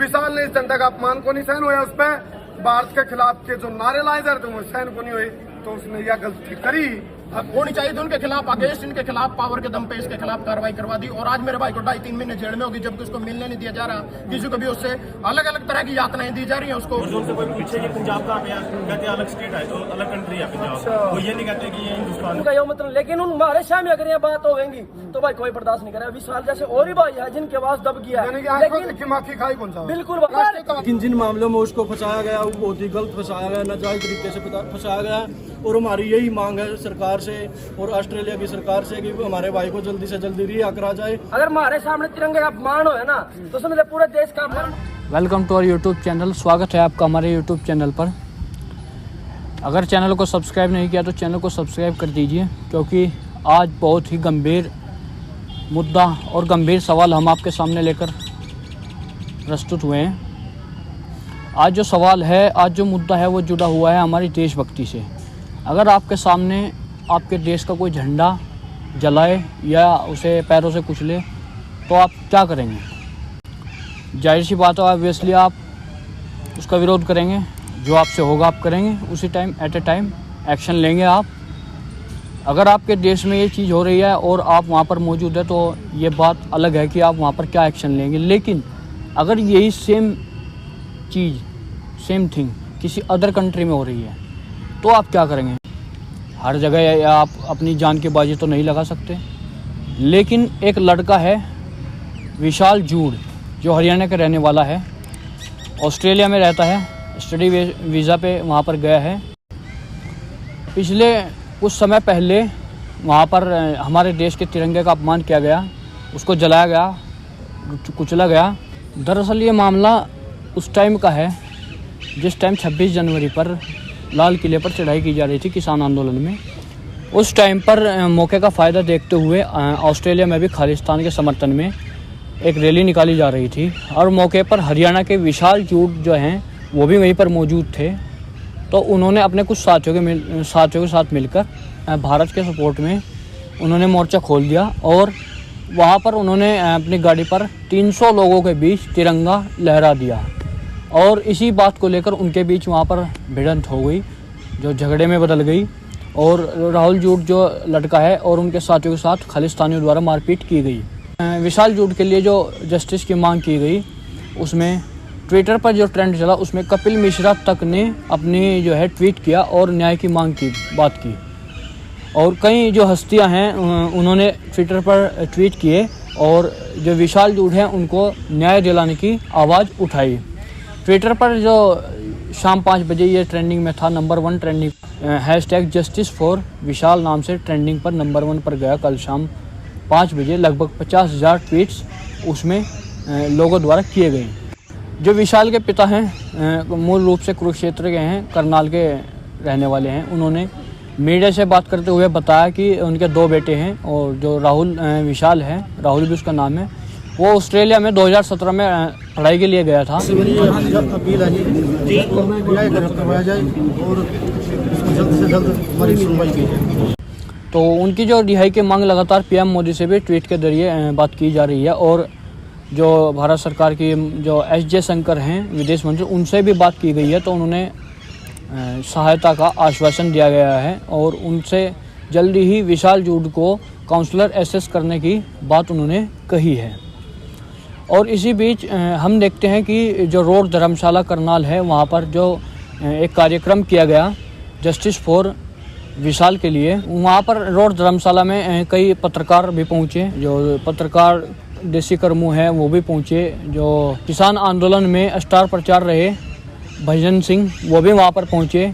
विशाल ने इस जनता का अपमान को नहीं सहन हुआ, उस पर भारत के खिलाफ के जो नारे लाए जा रहे थे वो सहन को नहीं हुए, तो उसने यह गलती करी। होनी चाहिए थी उनके खिलाफ, अगेंस्ट इनके खिलाफ पावर के दम पे इसके खिलाफ कार्रवाई करवा दी। और आज मेरे भाई को 2.5-3 महीने जेल में होगी, जबकि उसको मिलने नहीं दिया जा रहा। किसी को भी उससे अलग अलग तरह की यातनाएं दी जा रही हैं उसको। और उनसे कोई पूछे कि पंजाब का गया, कहते अलग स्टेट है, तो अलग कंट्री है पंजाब, वो ये नहीं कहते कि ये हिंदुस्तान उनका ये मतलब, लेकिन हमारे सामने अगर ये बात होगी तो भाई कोई बर्दाश्त नहीं करेगा। विशाल जैसे और भी भाई है जिनके आवाज दब गया है, लेकिन बिल्कुल। लेकिन जिन मामलों में उसको फंसाया गया वो बहुत ही गलत फंसाया गया, नाजायज तरीके से फंसाया गया। और हमारी यही मांग है सरकार से और ऑस्ट्रेलिया की सरकार से कि हमारे भाई को जल्दी से जल्दी रिहा करा जाए। अगर हमारे सामने तिरंगे का अपमान हो है ना, तो समझ पूरे देश का अपमान। Welcome to our YouTube channel. स्वागत है आपका हमारे यूट्यूब चैनल पर। अगर चैनल को सब्सक्राइब नहीं किया तो चैनल को सब्सक्राइब कर दीजिए, क्योंकि आज बहुत ही गंभीर मुद्दा और गंभीर सवाल हम आपके सामने लेकर प्रस्तुत हुए हैं। आज जो सवाल है, आज जो मुद्दा है वो जुड़ा हुआ है हमारी देशभक्ति से। अगर आपके सामने आपके देश का कोई झंडा जलाए या उसे पैरों से कुचले तो आप क्या करेंगे? जाहिर सी बात है, ऑब्वियसली आप उसका विरोध करेंगे। जो आपसे होगा आप करेंगे, उसी time at a time action लेंगे आप। अगर आपके देश में ये चीज़ हो रही है और आप वहाँ पर मौजूद है तो ये बात अलग है कि आप वहाँ पर क्या एक्शन लेंगे। लेकिन अगर यही सेम चीज़, सेम थिंग किसी अदर कंट्री में हो रही है तो आप क्या करेंगे? हर जगह आप अपनी जान की बाजी तो नहीं लगा सकते। लेकिन एक लड़का है विशाल जूड़, जो हरियाणा का रहने वाला है, ऑस्ट्रेलिया में रहता है, स्टडी वीज़ा पे वहाँ पर गया है। पिछले कुछ समय पहले वहाँ पर हमारे देश के तिरंगे का अपमान किया गया, उसको जलाया गया, कुचला गया। दरअसल ये मामला उस टाइम का है जिस टाइम 26 जनवरी पर लाल किले पर चढ़ाई की जा रही थी किसान आंदोलन में। उस टाइम पर मौके का फ़ायदा देखते हुए ऑस्ट्रेलिया में भी खालिस्तान के समर्थन में एक रैली निकाली जा रही थी, और मौके पर हरियाणा के विशाल जूड़ जो हैं वो भी वहीं पर मौजूद थे। तो उन्होंने अपने कुछ साथियों के साथ मिलकर भारत के सपोर्ट में उन्होंने मोर्चा खोल दिया, और वहाँ पर उन्होंने अपनी गाड़ी पर 300 लोगों के बीच तिरंगा लहरा दिया। और इसी बात को लेकर उनके बीच वहाँ पर भिड़ंत हो गई, जो झगड़े में बदल गई। और राहुल जूड़ जो लड़का है और उनके साथियों के साथ खालिस्तानियों द्वारा मारपीट की गई। विशाल जूड़ के लिए जो जस्टिस की मांग की गई, उसमें ट्विटर पर जो ट्रेंड चला उसमें कपिल मिश्रा तक ने अपनी जो है ट्वीट किया और न्याय की मांग की बात की। और कई जो हस्तियां हैं उन्होंने ट्विटर पर ट्वीट किए और जो विशाल जूड़ हैं उनको न्याय दिलाने की आवाज़ उठाई। ट्विटर पर जो शाम 5 बजे ये ट्रेंडिंग में था, नंबर 1 ट्रेंडिंग, #जस्टिस फॉर विशाल नाम से ट्रेंडिंग पर नंबर 1 पर गया। कल शाम 5 बजे लगभग 50,000 ट्वीट्स उसमें लोगों द्वारा किए गए। जो विशाल के पिता हैं मूल रूप से कुरुक्षेत्र के हैं, करनाल के रहने वाले हैं। उन्होंने मीडिया से बात करते हुए बताया कि उनके 2 बेटे हैं, और जो राहुल विशाल है, राहुल भी उसका नाम है, वो ऑस्ट्रेलिया में 2017 में पढ़ाई के लिए गया था। अपील है जी, करवाया जाए और जल्द से जल्द हमारी सुनवाई की जाए। तो उनकी जो रिहाई की मांग लगातार पीएम मोदी से भी ट्वीट के जरिए बात की जा रही है, और जो भारत सरकार की जो एस जयशंकर हैं विदेश मंत्री, उनसे भी बात की गई है। तो उन्होंने सहायता का आश्वासन दिया गया है और उनसे जल्दी ही विशाल जूड़ को काउंसलर एसेस करने की बात उन्होंने कही है। और इसी बीच हम देखते हैं कि जो रोड धर्मशाला करनाल है, वहाँ पर जो एक कार्यक्रम किया गया जस्टिस फॉर विशाल के लिए, वहाँ पर रोड धर्मशाला में कई पत्रकार भी पहुँचे। जो पत्रकार देसी कर्मू हैं वो भी पहुँचे। जो किसान आंदोलन में स्टार प्रचार रहे भजन सिंह, वो भी वहाँ पर पहुँचे।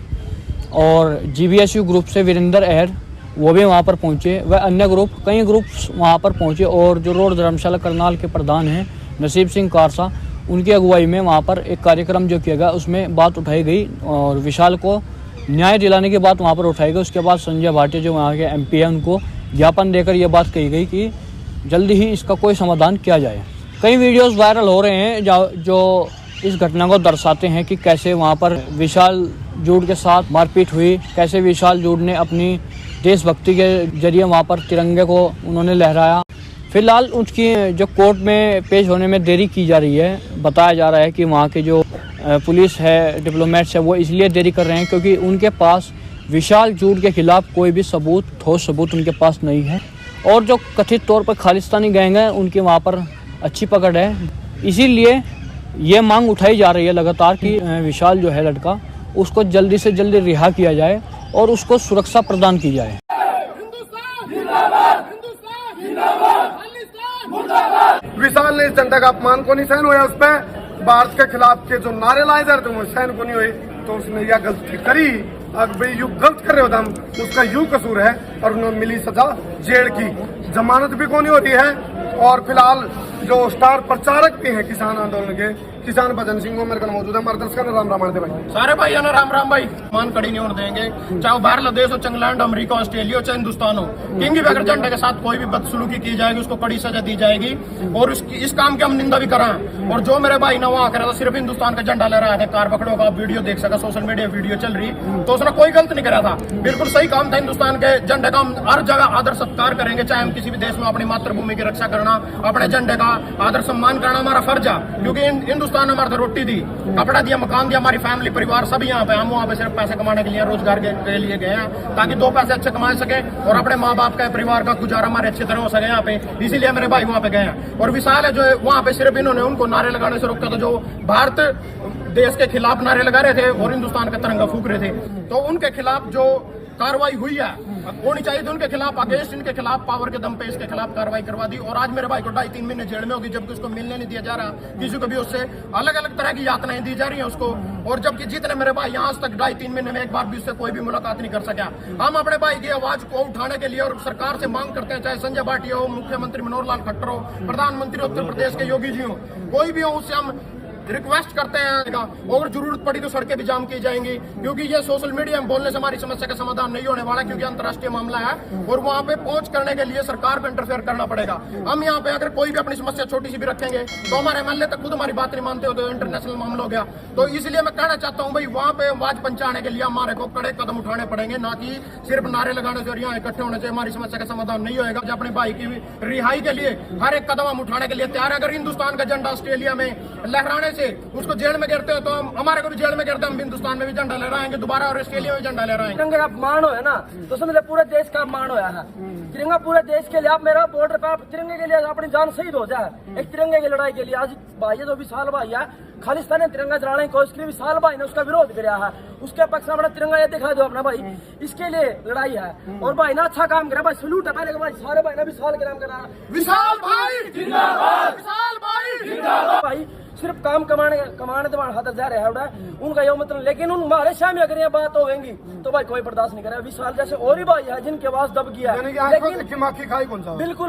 और GBSU ग्रुप से वीरेंद्र अहर, वो भी वहाँ पर पहुँचे। वह अन्य ग्रुप, कई ग्रुप्स वहाँ पर पहुँचे। और जो रोड धर्मशाला करनाल के प्रधान हैं नसीब सिंह कारसा, उनकी अगुवाई में वहाँ पर एक कार्यक्रम जो किया गया उसमें बात उठाई गई और विशाल को न्याय दिलाने की बात वहाँ पर उठाई गई। उसके बाद संजय भाटिया जो वहाँ के MP है, उनको ज्ञापन देकर ये बात कही गई कि जल्दी ही इसका कोई समाधान किया जाए। कई वीडियोस वायरल हो रहे हैं जो इस घटना को दर्शाते हैं कि कैसे वहाँ पर विशाल जूड़ के साथ मारपीट हुई, कैसे विशाल जूड़ ने अपनी देशभक्ति के जरिए वहाँ पर तिरंगे को उन्होंने लहराया। फिलहाल उसकी जो कोर्ट में पेश होने में देरी की जा रही है। बताया जा रहा है कि वहाँ के जो पुलिस है, डिप्लोमेट्स है, वो इसलिए देरी कर रहे हैं क्योंकि उनके पास विशाल जूड के खिलाफ कोई भी सबूत, ठोस सबूत उनके पास नहीं है। और जो कथित तौर पर खालिस्तानी गैंग है उनकी वहाँ पर अच्छी पकड़ है। इसीलिए ये मांग उठाई जा रही है लगातार कि विशाल जो है लड़का, उसको जल्दी से जल्दी रिहा किया जाए और उसको सुरक्षा प्रदान की जाए। विशाल ने इस जनता का अपमान को नहीं सहन हुआ, उस पर भारत के खिलाफ के जो नारे लाए जा रहे थे वो सहन को नहीं हुए, तो उसने यह गलती करी। अगर भाई यू गलत कर रहे हो तो हम उसका यू कसूर है और उन्हें मिली सजा जेल की, जमानत भी को नहीं होती है। और फिलहाल जो स्टार प्रचारक भी हैं किसान आंदोलन के, किसान भजन सिंह वो मेरे को मौजूद है। हमारे दर्शकों ने राम राम आते भाई, सारे भाई है ना, राम राम भाई। मान कड़ी नहीं होने देंगे, चाहे वो बांग्लादेश हो, इंग्लैंड, अमेरिका, ऑस्ट्रेलिया हो, चाहे हिंदुस्तान हो। किंग भी अगर झंडे के साथ कोई भी बदसलूकी की जाएगी उसको कड़ी सजा दी जाएगी और इस काम की हम निंदा भी कराएं। और जो मेरे भाई ने वहाँ करा था, सिर्फ हिंदुस्तान का झंडा ले रहा है, कार पकड़ो का वीडियो देख सका, सोशल मीडिया वीडियो चल रही, तो उसने कोई गलत नहीं करा था, बिल्कुल सही काम था। हिंदुस्तान के झंडे का हम हर जगह आदर सत्कार करेंगे, चाहे हम किसी भी देश में अपनी मातृभूमि की रक्षा करना, अपने झंडे का आदर सम्मान करना हमारा फर्ज है। क्योंकि हिंदुस्तान ने हमारे रोटी दी, कपड़ा दिया, मकान दिया, हमारी फैमिली परिवार सब यहाँ पे। हम वहाँ पे सिर्फ पैसे कमाने के लिए, रोजगार के लिए गए हैं ताकि दो पैसे अच्छे कमा सके और अपने माँ बाप का परिवार का गुजारा हमारे अच्छी तरह हो सके यहाँ पे। इसीलिए मेरे भाई वहाँ पे गए हैं। और विशाल है जो है वहाँ पे, सिर्फ इन्होंने उनको नारे लगाने से रोका था जो भारत देश के खिलाफ नारे लगा रहे थे और हिंदुस्तान का तिरंगा फूक रहे थे। तो उनके खिलाफ जो कार्रवाई हुई है होनी चाहिए थी, उनके खिलाफ अगेंस्ट, इनके खिलाफ पावर के दम पे इसके खिलाफ कार्रवाई करवा दी। और आज मेरे भाई को 2.5-3 महीने जेल में होगी, जबकि उसको मिलने नहीं दिया जा रहा, किसी को भी उससे अलग अलग तरह की यातनाएं दी जा रही है उसको। और जबकि जितने मेरे भाई यहाँ तक 2.5-3 महीने में एक बार भी उससे कोई भी मुलाकात नहीं कर सका। हम अपने भाई की आवाज को उठाने के लिए और सरकार से मांग करते हैं, चाहे संजय भाटिया हो, मुख्यमंत्री मनोहर लाल खट्टर हो, प्रधानमंत्री उत्तर प्रदेश के योगी जी हो, कोई भी हो, उससे हम रिक्वेस्ट करते हैं और जरूरत पड़ी तो सड़कें भी जाम की जाएंगी। क्योंकि ये सोशल मीडिया में बोलने से हमारी समस्या का समाधान नहीं होने वाला, क्योंकि अंतर्राष्ट्रीय मामला है और वहां पे पहुंच करने के लिए सरकार को इंटरफेयर करना पड़ेगा। हम यहाँ पे अगर कोई भी अपनी समस्या छोटी सी भी रखेंगे तो हमारे एमएलए तक खुद हमारी बात नहीं मानते हो, तो इंटरनेशनल मामला हो गया। तो इसलिए मैं कहना चाहता हूँ भाई, वहां पे आवाज पहुंचाने के लिए हमारे को कड़े कदम उठाने पड़ेंगे, ना कि सिर्फ नारे लगाने से और यहाँ इकट्ठे होने से हमारी समस्या का समाधान नहीं होगा। अपने भाई की रिहाई के लिए हर एक कदम हम उठाने के लिए तैयार है। अगर हिंदुस्तान का झंडा ऑस्ट्रेलिया में लहराने से उसको जेल में गिरते हो तो हमारे को भी जेल में गिरते, हम हिंदुस्तान में भी झंडा लहराएंगे दोबारा और ऑस्ट्रेलिया में झंडा लहराएंगे। तिरंगे का अपमान हो है ना, तो समझे पूरे देश का अपमान होया है। तिरंगा पूरे देश के लिए, आप मेरा बॉर्डर पे आप तिरंगे के लिए अपनी जान शहीद हो जाए, एक तिरंगे की लड़ाई के लिए। आज भाई जो विशाल भाई है, खालिस्तान ने तिरंगा चलाने की कोशिश की, विशाल भाई ने उसका विरोध किया है, उसके पक्ष में अपना तिरंगा ये दिखा दो अपना भाई, इसके लिए लड़ाई है। और भाई ना अच्छा काम करा भाई, सलूट है पहले भाई, सारे भाई ने विशाल के नाम करा, विशाल भाई जिंदाबाद, विशाल भाई जिंदाबाद। भाई सिर्फ काम कमाने तुम्हारे हाथ जा रहे हैं उनका यो मतलब, लेकिन उन हमारे सामने अगर ये बात होगी तो भाई कोई बर्दाश्त नहीं करेगा। विशाल जैसे और ही भाई है जिनके पास दब गया है, लेकिन माखी खाई कौन सा बिल्कुल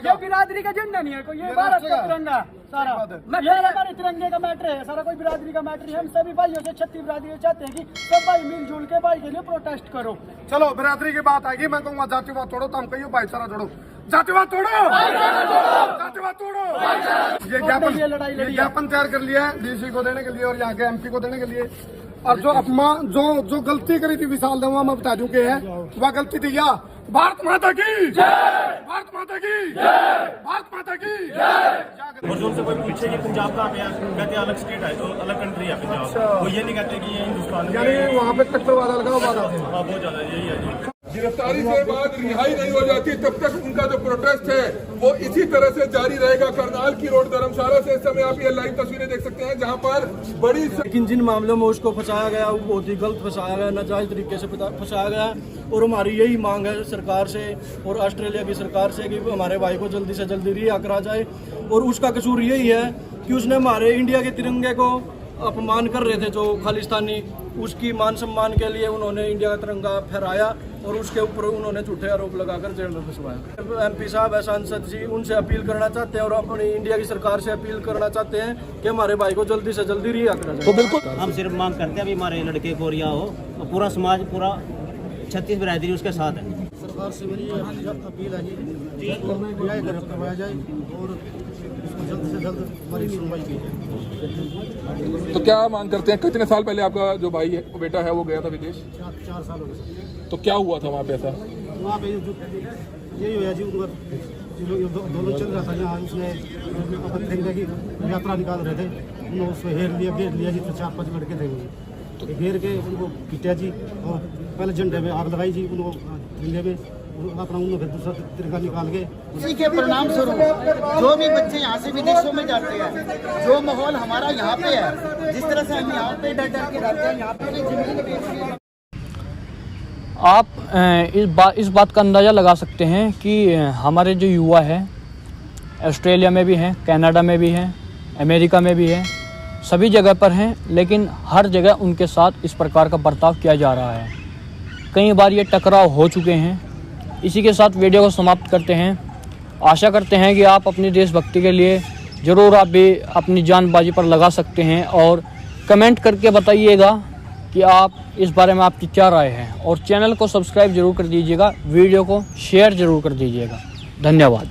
ये बिरादरी का झंडा नहीं है कोई, ये भारत का तिरंगा सारा, ये हमारे तिरंगे का मैटर है सारा, कोई बिरादरी का मैटर है। हम सभी भाइयों से 36 बिरादरी चाहते हैं कि सब भाई मिलजुल के भाई के लिए प्रोटेस्ट करो। चलो बिरादरी की बात आएगी, मैं कहूँगा जातिवाद तोड़ो, तो हम कहियो भाईचारा जोड़ो, जातिवाद तोड़ो, जातिवाद तोड़ो। ये ज्ञापन तैयार कर लिया है डीसी को देने के लिए और यहाँ के एमपी को देने के लिए। और जो अपमान जो गलती करी थी विशाल देवा, मैं बता दूं के है वह गलती थी या भारत माता की जय, भारत माता की जय, भारत माता की जय। और जो उनसे कोई पूछे कि पंजाब कहाँ पे है, कहते हैं अलग स्टेट है, तो अलग कंट्री है पंजाब। वो ये नहीं कहते कि ये हिंदुस्तान यानी वहाँ पे कट्टरवाद लगा हुआ था। हाँ, बहुत ज्यादा यही है जी। गिरफ्तारी के बाद रिहाई नहीं हो जाती तब तक उनका जो प्रोटेस्ट है वो इसी तरह से जारी रहेगा। करनाल की रोड धर्मशाला से इस समय आप ये लाइव तस्वीरें देख सकते हैं जहां पर बड़ी, लेकिन जिन मामलों में उसको फंसाया गया वो बहुत ही गलत फंसाया गया, नाजायज तरीके से फंसाया गया। और हमारी यही मांग है सरकार से और ऑस्ट्रेलिया की सरकार से कि हमारे भाई को जल्दी से जल्दी रिहा करा जाए। और उसका कसूर यही है कि उसने हमारे इंडिया के तिरंगे को अपमान कर रहे थे जो खालिस्तानी, उसकी मान सम्मान के लिए उन्होंने इंडिया का तिरंगा फहराया और उसके ऊपर उन्होंने झूठे आरोप लगाकर जेल में फंसवाया। एमपी साहब है, सांसद जी, उनसे अपील करना चाहते हैं और अपनी इंडिया की सरकार से अपील करना चाहते हैं कि हमारे भाई को जल्दी से जल्दी रिहा करा जाए। तो बिल्कुल हम सिर्फ मांग करते हैं अभी हमारे लड़के को रिहा हो, और पूरा समाज, पूरा 36 बिरादरी उसके साथ है। सरकार से मेरी अपील है जी करवाया जाए और जल्द से जल्द हमारी सुनवाई की जाए। तो क्या मांग करते हैं? कितने साल पहले आपका जो भाई है, बेटा है, वो गया था विदेश? 4 साल हो गए। तो क्या हुआ था वहाँ पे ऐसा? वहाँ पे यही हुआ जी, उनका दोनों चल रहा था यहाँ, उसने तिरंगे की यात्रा निकाल रहे थे, उन्होंने उसको घेर लिया जी, तो 4-5 लड़के थे वो, घेर के उनको पीटा जी, और पहले झंडे में आग लगाई जी, उनको तिरंगे में अपना उन्होंने दूसरा तिरंगा निकाल के। इसी के परिणाम स्वरूप जो भी बच्चे यहाँ से विदेशों में जाते हैं, जो माहौल हमारा यहाँ पे है, जिस तरह से हम यहाँ पे डर के रहते हैं, यहाँ पे जमीन बेच आप इस बात का अंदाज़ा लगा सकते हैं कि हमारे जो युवा है ऑस्ट्रेलिया में भी हैं, कनाडा में भी हैं, अमेरिका में भी हैं, सभी जगह पर हैं, लेकिन हर जगह उनके साथ इस प्रकार का बर्ताव किया जा रहा है। कई बार ये टकराव हो चुके हैं। इसी के साथ वीडियो को समाप्त करते हैं। आशा करते हैं कि आप अपनी देशभक्ति के लिए ज़रूर आप भी अपनी जान बाजी पर लगा सकते हैं, और कमेंट करके बताइएगा कि आप इस बारे में आपकी क्या राय है, और चैनल को सब्सक्राइब जरूर कर दीजिएगा, वीडियो को शेयर जरूर कर दीजिएगा। धन्यवाद।